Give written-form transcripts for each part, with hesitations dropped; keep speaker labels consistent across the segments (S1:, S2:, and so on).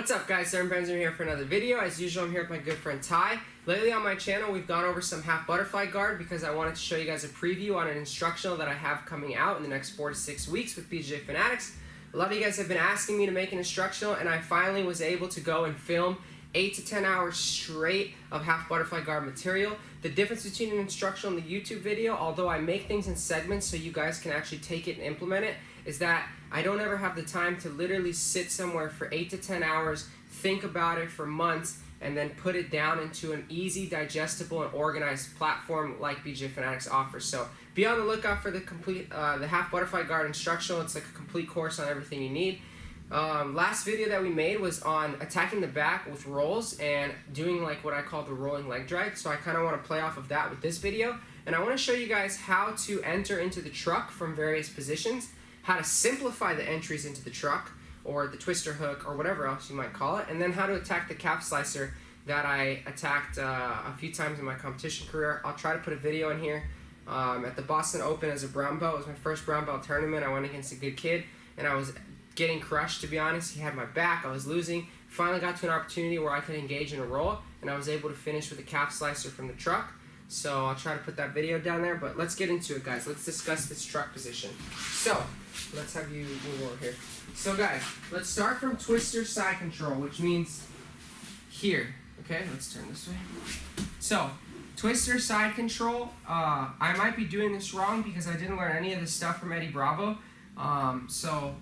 S1: What's up guys, Aaron Benzer here for another video. As usual, I'm here with my good friend Ty. Lately on my channel, we've gone over some half butterfly guard because I wanted to show you guys a preview on an instructional that I have coming out in the next 4 to 6 weeks with BJJ Fanatics. A lot of you guys have been asking me to make an instructional, and I finally was able to go and film 8 to 10 hours straight of half butterfly guard material. The difference between an instructional and the YouTube video, although I make things in segments so you guys can actually take it and implement it, is that I don't ever have the time to literally sit somewhere for 8 to 10 hours, think about it for months, and then put it down into an easy, digestible, and organized platform like BJJ Fanatics offers. So be on the lookout for the complete, the half butterfly guard instructional. It's like a complete course on everything you need. Last video that we made was on attacking the back with rolls and doing like what I call the rolling leg drag. So I kind of want to play off of that with this video. And I want to show you guys how to enter into the truck from various positions, how to simplify the entries into the truck or the twister hook or whatever else you might call it, and then how to attack the calf slicer that I attacked a few times in my competition career. I'll try to put a video in here. At the Boston Open as a brown belt, it was my first brown belt tournament. I went against a good kid and I was getting crushed, to be honest. He had my back, I was losing. Finally got to an opportunity where I could engage in a roll, and I was able to finish with a calf slicer from the truck. So I'll try to put that video down there, but let's get into it, guys. Let's discuss this truck position. So let's have you move over here. So guys, let's start from twister side control, which means here. Okay, let's turn this way. So twister side control, I might be doing this wrong because I didn't learn any of this stuff from Eddie Bravo. So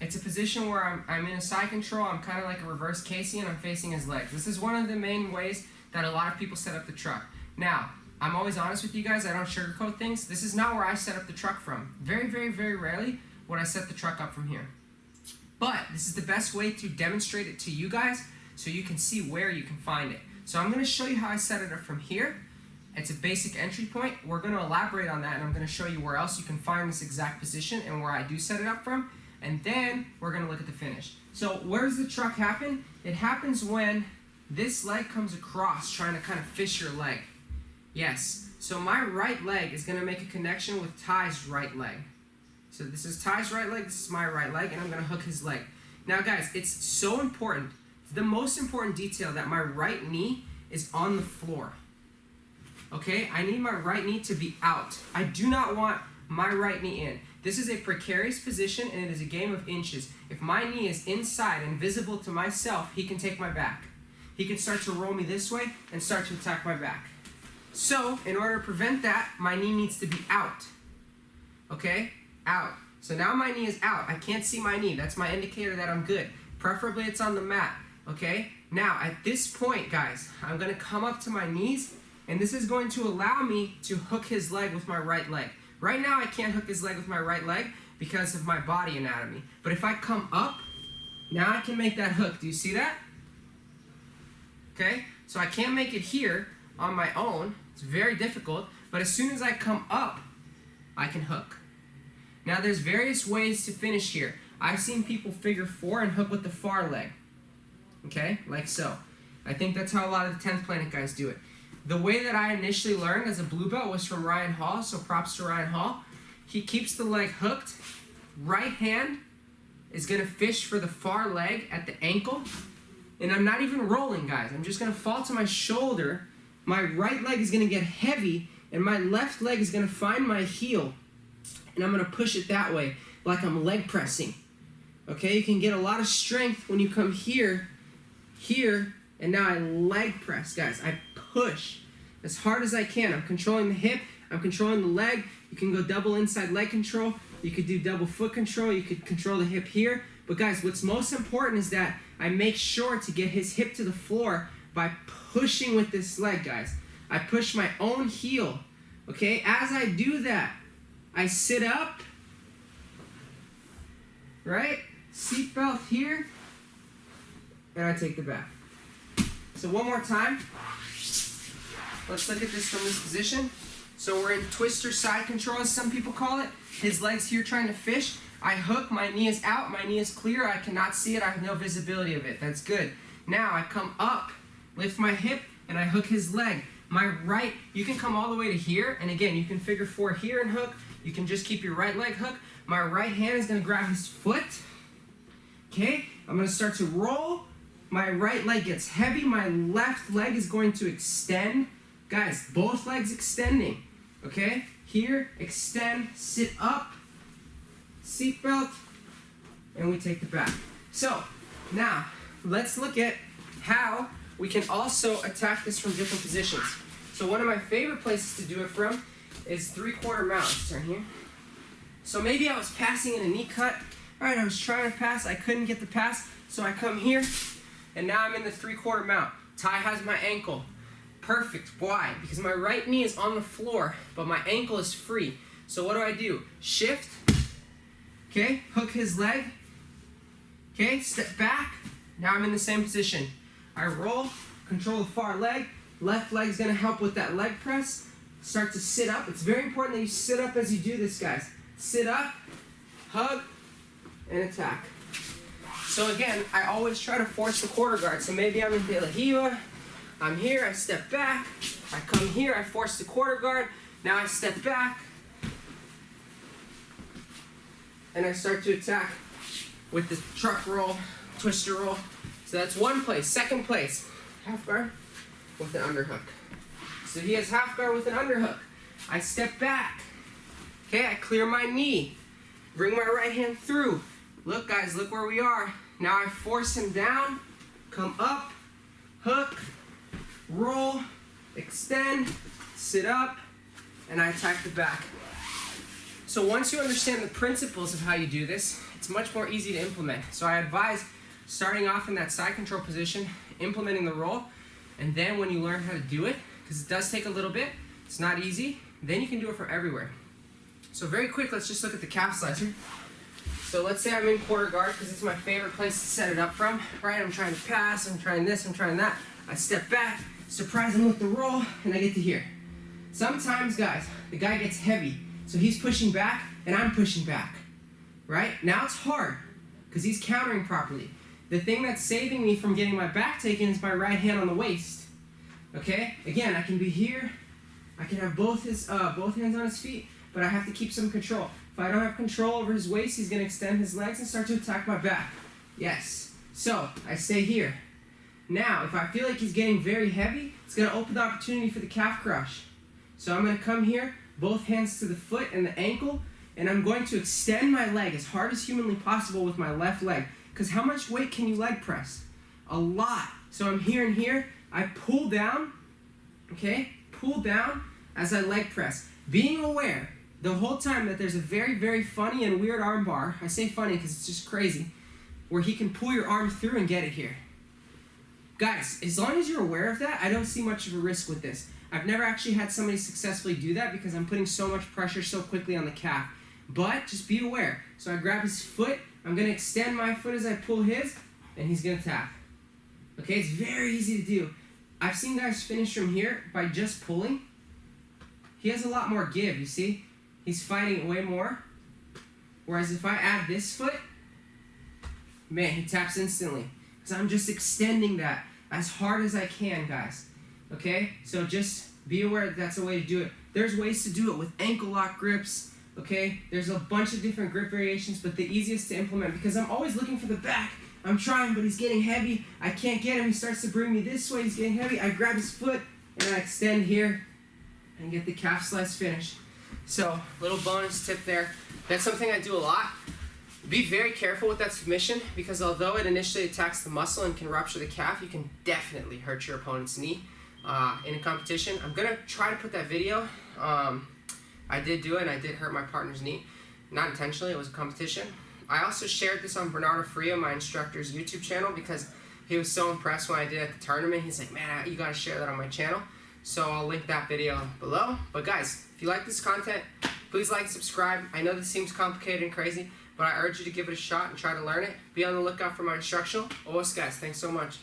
S1: it's a position where I'm in a side control. I'm kind of like a reverse Casey, and I'm facing his legs. This is one of the main ways that a lot of people set up the truck. Now, I'm always honest with you guys. I don't sugarcoat things. This is not where I set up the truck from. Very, very, very rarely would I set the truck up from here. But this is the best way to demonstrate it to you guys so you can see where you can find it. So I'm going to show you how I set it up from here. It's a basic entry point. We're going to elaborate on that, and I'm going to show you where else you can find this exact position and where I do set it up from. And then we're going to look at the finish. So where does the truck happen? It happens when this leg comes across trying to kind of fish your leg. Yes, so my right leg is going to make a connection with Ty's right leg. So this is Ty's right leg, this is my right leg, and I'm going to hook his leg. Now guys, it's so important, the most important detail, that my right knee is on the floor. Okay, I need my right knee to be out. I do not want my right knee in. This is a precarious position, and it is a game of inches. If my knee is inside and visible to myself, he can take my back. He can start to roll me this way and start to attack my back. So, in order to prevent that, my knee needs to be out. Okay? Out. So now my knee is out. I can't see my knee. That's my indicator that I'm good. Preferably it's on the mat. Okay? Now, at this point, guys, I'm going to come up to my knees, and this is going to allow me to hook his leg with my right leg. Right now, I can't hook his leg with my right leg because of my body anatomy. But if I come up, now I can make that hook. Do you see that? Okay? So I can't make it here on my own. It's very difficult. But as soon as I come up, I can hook. Now, there's various ways to finish here. I've seen people figure 4 and hook with the far leg. Okay? Like so. I think that's how a lot of the 10th Planet guys do it. The way that I initially learned as a blue belt was from Ryan Hall, so props to Ryan Hall. He keeps the leg hooked. Right hand is going to fish for the far leg at the ankle. And I'm not even rolling, guys. I'm just going to fall to my shoulder. My right leg is going to get heavy, and my left leg is going to find my heel. And I'm going to push it that way, like I'm leg pressing. Okay, you can get a lot of strength when you come here, and now I leg press, guys. I push as hard as I can. I'm controlling the hip, I'm controlling the leg. You can go double inside leg control. You could do double foot control. You could control the hip here. But guys, what's most important is that I make sure to get his hip to the floor by pushing with this leg, guys. I push my own heel. Okay, as I do that, I sit up, right? Seatbelt here, and I take the back. So one more time. Let's look at this from this position. So we're in twister side control, as some people call it. His leg's here trying to fish. I hook, my knee is out, my knee is clear. I cannot see it, I have no visibility of it. That's good. Now I come up, lift my hip, and I hook his leg. My right, you can come all the way to here, and again, you can figure 4 here and hook. You can just keep your right leg hooked. My right hand is going to grab his foot. Okay, I'm going to start to roll, my right leg gets heavy, my left leg is going to extend. Guys, both legs extending, okay? Here, extend, sit up, seatbelt, and we take the back. So, now, let's look at how we can also attack this from different positions. So one of my favorite places to do it from is 3/4 mount. Let's turn here. So maybe I was passing in a knee cut. All right, I was trying to pass, I couldn't get the pass, so I come here, and now I'm in the 3/4 mount. Ty has my ankle. Perfect. Why? Because my right knee is on the floor, but my ankle is free. So what do? Shift, okay, hook his leg, okay, step back. Now I'm in the same position. I roll, control the far leg. Left leg is going to help with that leg press. Start to sit up. It's very important that you sit up as you do this, guys. Sit up, hug, and attack. So again, I always try to force the quarter guard. So maybe I'm in De La Hiva. I'm here, I step back. I come here, I force the quarter guard. Now I step back. And I start to attack with the truck roll, twister roll. So that's one place. Second place, half guard with an underhook. So he has half guard with an underhook. I step back. Okay, I clear my knee. Bring my right hand through. Look, guys, look where we are. Now I force him down, come up, hook, roll, extend, sit up, and I attack the back. So once you understand the principles of how you do this, it's much more easy to implement. So I advise starting off in that side control position, implementing the roll, and then when you learn how to do it, because it does take a little bit, it's not easy, then you can do it from everywhere. So very quick, let's just look at the calf slicer. So let's say I'm in quarter guard, because it's my favorite place to set it up from, right? I'm trying to pass, I'm trying this, I'm trying that. I step back, surprise him with the roll, and I get to here. Sometimes, guys, the guy gets heavy, so he's pushing back, and I'm pushing back, right? Now it's hard, because he's countering properly. The thing that's saving me from getting my back taken is my right hand on the waist, okay? Again, I can be here, I can have both hands on his feet, but I have to keep some control. If I don't have control over his waist, he's going to extend his legs and start to attack my back. Yes. So, I stay here. Now, if I feel like he's getting very heavy, it's going to open the opportunity for the calf crush. So I'm going to come here, both hands to the foot and the ankle, and I'm going to extend my leg as hard as humanly possible with my left leg. Because how much weight can you leg press? A lot. So I'm here and here. I pull down, okay? Pull down as I leg press. Being aware the whole time that there's a very, very funny and weird arm bar. I say funny because it's just crazy. Where he can pull your arm through and get it here. Guys, as long as you're aware of that, I don't see much of a risk with this. I've never actually had somebody successfully do that because I'm putting so much pressure so quickly on the calf. But just be aware. So I grab his foot, I'm going to extend my foot as I pull his, and he's going to tap. Okay, it's very easy to do. I've seen guys finish from here by just pulling. He has a lot more give, you see? He's fighting way more. Whereas if I add this foot, man, he taps instantly. Because I'm just extending that as hard as I can, guys. Okay? So just be aware that that's a way to do it. There's ways to do it with ankle lock grips. Okay? There's a bunch of different grip variations, but the easiest to implement, because I'm always looking for the back. I'm trying, but he's getting heavy. I can't get him. He starts to bring me this way. He's getting heavy. I grab his foot, and I extend here and get the calf slice finish. So, little bonus tip there. That's something I do a lot. Be very careful with that submission, because although it initially attacks the muscle and can rupture the calf, you can definitely hurt your opponent's knee in a competition. I'm going to try to put that video. I did do it, and I did hurt my partner's knee. Not intentionally, it was a competition. I also shared this on Bernardo Fria, my instructor's YouTube channel, because he was so impressed when I did at the tournament. He's like, man, you got to share that on my channel. So I'll link that video below. But guys, if you like this content, please like and subscribe. I know this seems complicated and crazy, but I urge you to give it a shot and try to learn it. Be on the lookout for my instructional. Guys, thanks so much.